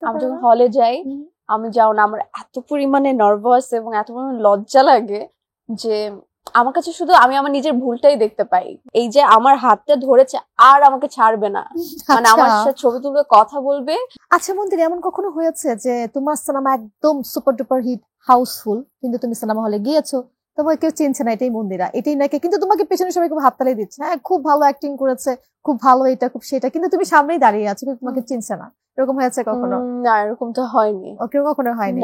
আমি যখন হলে যাই, আমি যাও না, আমার এত পরিমাণে নার্ভাস এবং এত পরিমাণে লজ্জা লাগে যে আমার কাছে শুধু আমি আমার নিজের ভুলটাই দেখতে পাই। এই যে আমার হাতটা ধরেছে আর আমাকে ছাড়বে না, মানে আমার সাথে ছবি তুলবে, কথা বলবে। আচ্ছা মন্দির, এমন কখনো হয়েছে যে তোমার সিনেমা একদম সুপার ডুপার হিট, হাউসফুল, কিন্তু তুমি সিনেমা হলে গিয়েছো, তোমাকে কেউ চিনছে না, এটাই মন্দিরা, এটাই নাকি, কিন্তু তোমাকে পেছনে সবাই খুব হাততালি দিচ্ছে, হ্যাঁ খুব ভালো অ্যাক্টিং করেছে, খুব ভালো এটা খুব সেটা, কিন্তু তুমি সামনেই দাঁড়িয়ে আছো, কিন্তু তোমাকে চিনছে না, এরকম হয়েছে কখনো? না, এরকম তো হয়নি। ওকে, কখনো হয়নি।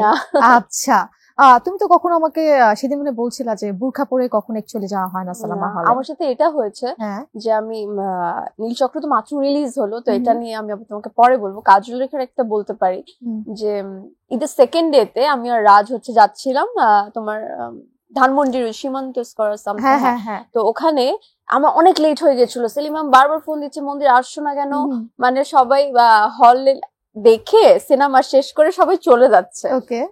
আচ্ছা, তুমি তো কখনো আমাকে সেদিন মানে বলছিলা যে বুরখা পরে কখনো অ্যাকচুয়ালি যাওয়া হয় না সিনেমা হলে। আমার সাথে এটা হয়েছে যে আমি নীলচক্র তো মাত্র রিলিজ হলো, তো এটা নিয়ে আমি তোমাকে পরে বলবো। কাজল রেখার একটা বলতে পারি যে ঈদের সেকেন্ড ডে তে আমি আর রাজ হচ্ছে যাচ্ছিলাম তোমার ধানমন্ডির সীমান্ত স্কয়ার সামথিং, তো ওখানে আমার অনেক লেট হয়ে গেছিল। সেলিম বারবার ফোন দিচ্ছে, মন্দির আসছো না কেন, মানে সবাই হলে দেখে সিনেমা শেষ করে সবাই চলে যাচ্ছে।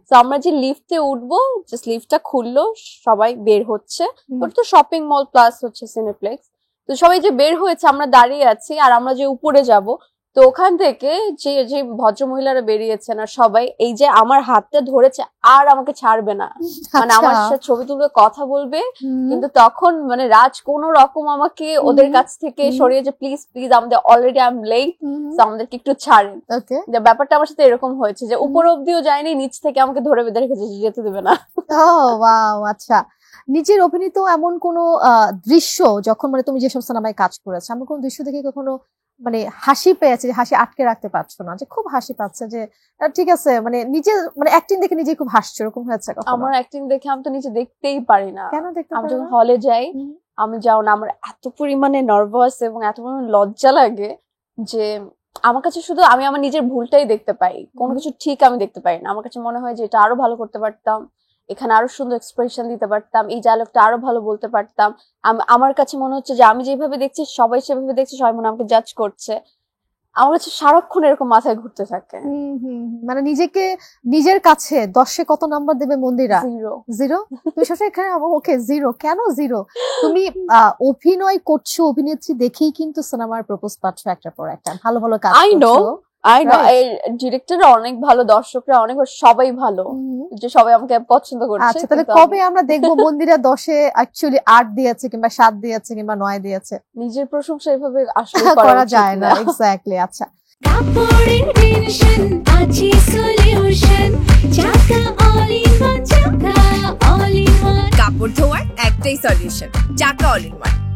তো আমরা যে লিফটে উঠবো, জাস্ট লিফটটা খুললো, সবাই বের হচ্ছে, ওটা তো শপিং মল প্লাস হচ্ছে সিনেপ্লেক্স, তো সবাই যে বের হয়েছে আমরা দাঁড়িয়ে আছি, আর আমরা যে উপরে যাব, তো ওখান থেকে যে ভদ্র মহিলারা বেরিয়েছেন আর সবাই এই যে আমার হাতটা ধরেছে আর আমাকে ছাড়বে না, মানে আমার সাথে ছবি তুলবে, কথা বলবে, কিন্তু তখন মানে রাজ কোন রকম আমাকে ওদের কাছ থেকে সরিয়ে যে প্লিজ প্লিজ আমাদের অলরেডি আই এম লেট, তো আমাদেরকে একটু ছাড়েন। ব্যাপারটা আমার সাথে এরকম হয়েছে যে উপর অব্দিও যায়নি, নিচ থেকে আমাকে ধরে বেঁধে রেখেছে, যেতে দেবে না। আচ্ছা, নিজের অভিনীত এমন কোন দৃশ্য, যখন মানে তুমি যেসব সিনেমায় কাজ করেছো, এমন কোন দৃশ্য দেখে কখনো মানে হাসি পেয়েছে, হাসি আটকে রাখতে পারছো না, যে খুব হাসি পাচ্ছে, যে ঠিক আছে, মানে নিজের মানে অ্যাক্টিং দেখে নিজে খুব হাসছো, এরকম হয়েছে কখনো? আমার অ্যাক্টিং দেখে আমি তো নিজে দেখতেই পারি না। কেন দেখতে পারি না? আমি যখন হলে যাই, আমি যাও না, আমার এত পরিমাণে নার্ভাস এবং এত পরিমাণে লজ্জা লাগে যে আমার কাছে শুধু আমি আমার নিজের ভুলটাই দেখতে পাই, কোনো কিছু ঠিক আমি দেখতে পাই না। আমার কাছে মনে হয় যে এটা আরো ভালো করতে পারতাম, এখানে আরো সুন্দর এক্সপ্রেশন দিতে পারতাম, এই ডায়লগটা আরো ভালো বলতে পারতাম। আমার কাছে মনে হচ্ছে যে আমি যেভাবে দেখছি সবাই সেভাবে দেখছে, সবাই মনে আমাকে জাজ করছে। আমার কাছে সারাক্ষণ এরকম মাথায় ঘুরতে থাকে। মানে নিজেকে নিজের কাছে 10-এ কত নাম্বার দেবে মন্দিরা? 0। তুমি সবসময় এখানে ওকে 0 কেন 0? তুমি অভিনয় করছো, অভিনেত্রী দেখেই কিন্তু সিনেমার প্রপোজ পাচ্ছ একটার পর একটা, ভালো ভালো কাজ করছো। আই নো, এই ডিরেক্টররা অনেক ভালো, দর্শকরা অনেক, সবাই ভালো, যে সবাই আমাকে পছন্দ করছে। আচ্ছা, তাহলে কবে আমরা দেখবো মন্দিরা 10-এ অ্যাকচুয়ালি 8 দিয়েছে কিংবা 7 দিয়েছে কিংবা 9 দিয়েছে? নিজের প্রশংসা এভাবে আসলে করা যায় না। এক্স্যাক্টলি। আচ্ছা, কাপড়ের টেনশন আছে সলিউশন, চাকা অল ইন ওয়ান, চাকা অল ইন ওয়ান। কাপড় ধোয়ার একটাই সলিউশন, চাকা অল ইন ওয়ান।